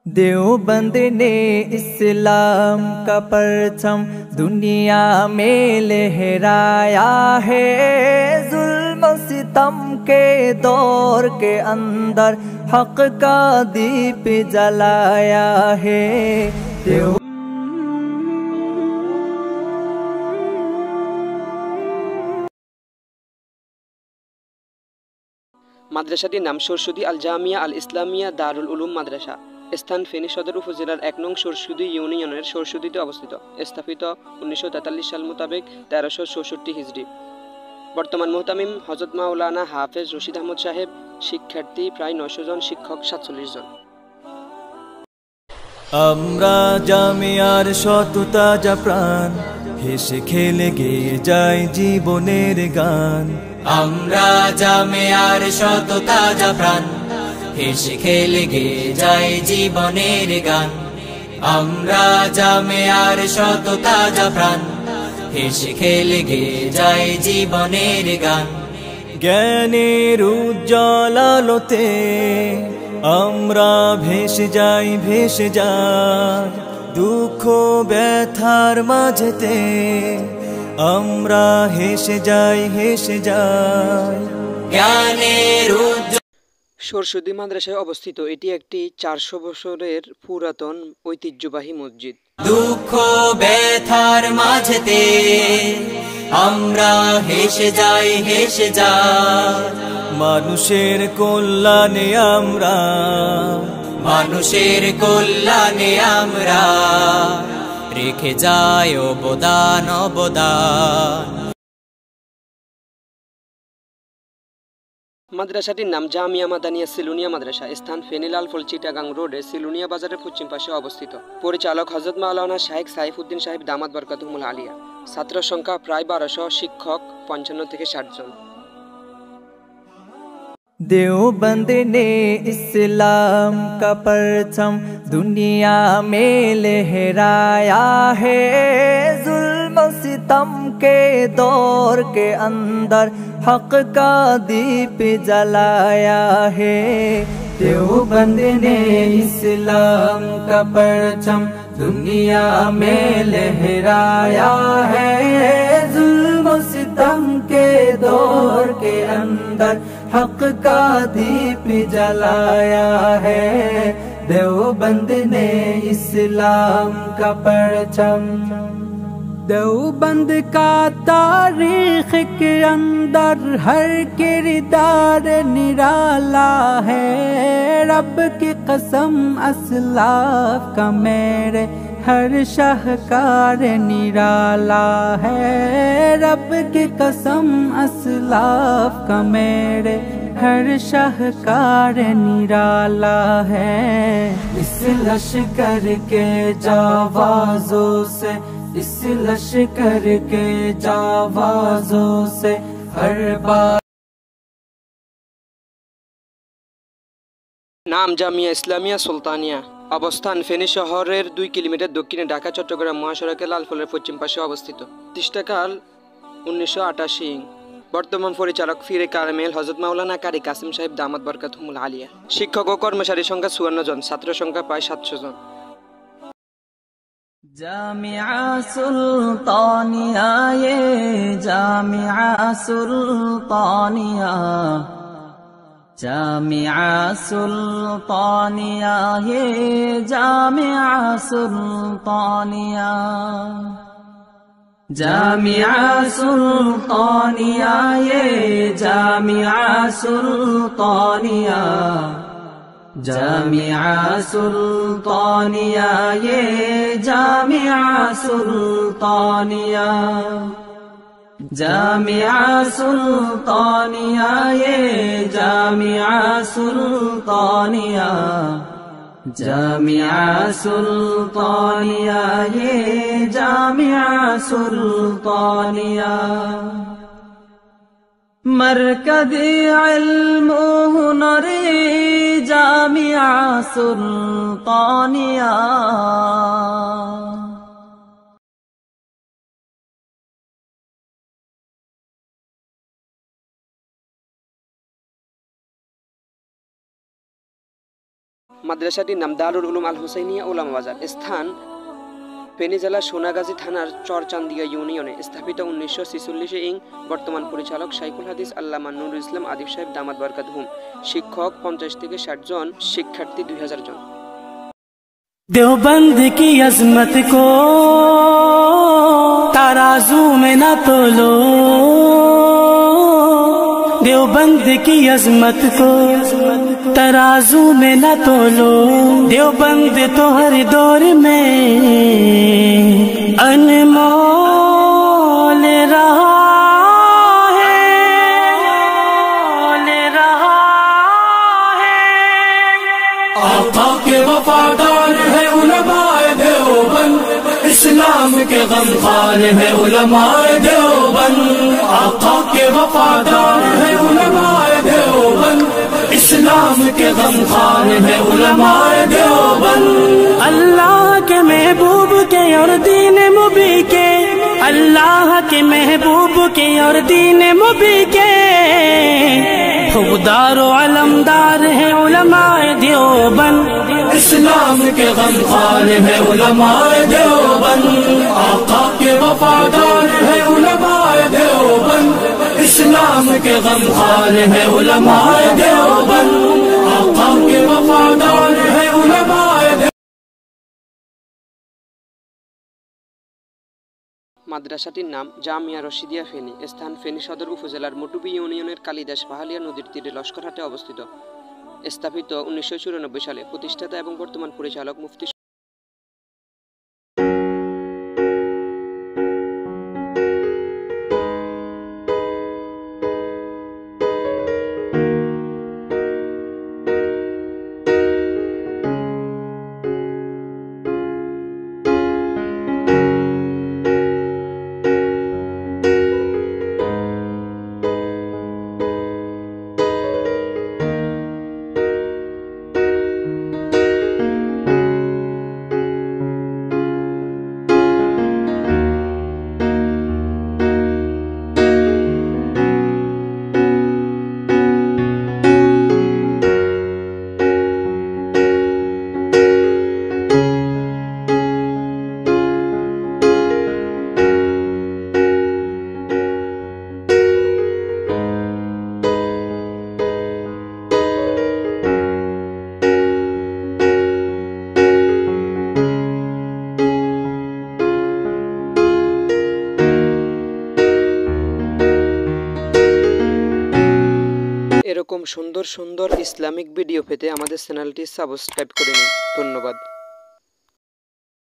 देवबंद ने इस्लाम का परचम दुनिया में लहराया है। जुल्म सितम के दौर के अंदर हक का दीप जलाया है। মাদ্রাসাটির নাম সরস্বতী আল জামিয়া আল ইসলামিয়া দারুল উলুম মাদ্রাসা। স্থান ফেনী সদর উপজেলার ১ নং সরস্বতী ইউনিয়নের সরস্বতীতে অবস্থিত। স্থাপিত ১৯৪৩ সাল মোতাবেক ১৩৬৪ হিজরি। বর্তমান মুহতামিম হযরত মাওলানা হাফেজ রশিদ আহমদ সাহেব। শিক্ষার্থী প্রায় ৯০০ জন, শিক্ষক ৪৭ জন। আমরা জামিয়ার শত তাজা প্রাণ, হেসে খেলে গেয়ে যায় জীবনের গান। আমরা জামিয়ার শত তাজা প্রাণ, হেসে খেলে গেয়ে যায় জীবনের গান। আমরা জামিয়ার শত তাজা প্রাণ, হেসে খেলে গেয়ে যায় জীবনের গান। জ্ঞানের উজ্জ্বল আলোতে আমরা ভেসে যাই, ভেসে যাই দুঃখ ব্যথার মাঝেতে। আমরা হেসে যাই, হেসে যাই জ্ঞানের সরস্বতী মাদ্রাসায় অবস্থিত এটি একটি ৪০০ বছরের পুরাতন ঐতিহ্যবাহী মসজিদ। দুঃখ ব্যথার মাঝেতে আমরা হেসে যাই, হেসে যাই মানুষের কল্যাণে আমরা, মানুষের কল্যাণে আমরা রেখে যাই অবদান, অবদান। মাদ্রাসাটির নাম জামিয়া মাদানিয়া সিলুনিয়া মাদ্রাসা। স্থান ফেনী লালফল চিটাগাং রোডে সিলুনিয়া বাজারের পশ্চিম পাশে অবস্থিত। পরিচালক হযরত মাওলানা শাইখ সাইফুদ্দিন সাহেব দামাত বরকাতুহুল আলিয়া। ছাত্র সংখ্যা প্রায় ১২০০, শিক্ষক ৫৫ থেকে ৬০ জন। देवबंद ने इस्लाम का परचम दुनिया में लहराया है। जुल्म सितम के दौर के अंदर हक का दीप जलाया है। देवबंद ने इस्लाम का परचम दुनिया में लहराया है। जुल्म सितम के दौर के अंदर हक का दीप जलाया है। देवबंद ने इस्लाम का परचम। देवबंद का तारीख के अंदर हर किरदार निराला है। रब की कसम असलाफ का मेरे हर शाहकार निराला है। रब की कसम असलाफ का मेरे हर शाहकार निराला है। इस लश्कर के जावाजों से, इस लश्कर के जावाजों से हर बार। নাম জামিয়া ইসলামিয়া সুলতানিয়া। অবস্থান ফেনী শহরের ২ কিলোমিটার দক্ষিণে ঢাকা চট্টগ্রাম মহাসড়কের লালফলের পশ্চিম পাশে অবস্থিত। প্রতিষ্ঠাকাল ১৯৮৮। বর্তমান পরিচালক ফিরে কারমেল হযরত মাওলানা কারি কাসিম সাহেব দামাত বরকাতুহুল আলিয়া। শিক্ষক ও কর্মচারী সংখ্যা ৫৪ জন, ছাত্র সংখ্যা প্রায় ৭০০ জন। জামিয়া সুলতানিয়া, ये জামিয়া সুলতানিয়া, জামিয়া সুলতানিয়া, ये জামিয়া সুলতানিয়া। জামিয়া সুলতানিয়া, ये জামিয়া সুলতানিয়া, জামিয়া সুলতানিয়া, ये জামিয়া সুলতানিয়া। জামিয়া সুলতানিয়া, ये জামিয়া সুলতানিয়া, জামিয়া সুলতানিয়া, ये জামিয়া সুলতানিয়া। मरकज़े इल्म हुनरे जामिया सुल्तानिया। মাদ্রাসাটির নাম দারুল উলুম আল হুসাইনিয়া উলামা বাজার। স্থান ফেনী জেলার সোনাগাজী থানার চরচান্দিয়া ইউনিয়নে। স্থাপিত 1946 ইং। বর্তমান পরিচালক শাইখুল হাদিস আল্লামা নুরুল ইসলাম আদিব সাহেব দামাত বরকাতুহুম। শিক্ষক 50 থেকে 60 জন, শিক্ষার্থী 2000 জন। देवबंद की अजमत को तराजू में न तोलो, देवबंद की अजमत को तराजू में न तोलो। देवबंद तो हर दौर में अनमोल रहा है। आका के वफादार है उलमाए देवबंद, इस्लाम के गमखार है उलमाए देवबंद। आका के वफादार है उलमाए देवबंद, इस्लाम के गमखार है उलमाए देवबंद। अल्लाह के महबूब के और दीन मुबी के, अल्लाह के महबूब के और दीन मुबी के खुदार अलमदार है उलमाए देवबंद। इस्लाम के गमखार है उलमाए देवबंद। आका के वफादार है उलमाए देवबंद, इस्लाम के गमखार है उलमाए देवबंद। आका के वफादार है उलमाए देवबंद। মাদ্রাসাটির নাম জামিয়া রশিদিয়া ফেনী। স্থান ফেনী সদর উপজেলার মটুবি ইউনিয়নের কালিদাস পাহাড়িয়া নদীর তীরে লস্করহাটে অবস্থিত। স্থাপিত 1994 সালে। প্রতিষ্ঠাতা এবং বর্তমান পরিচালক মুফতি এরকম সুন্দর সুন্দর ইসলামিক ভিডিও পেতে আমাদের চ্যানেলটি সাবস্ক্রাইব করে নিন। ধন্যবাদ।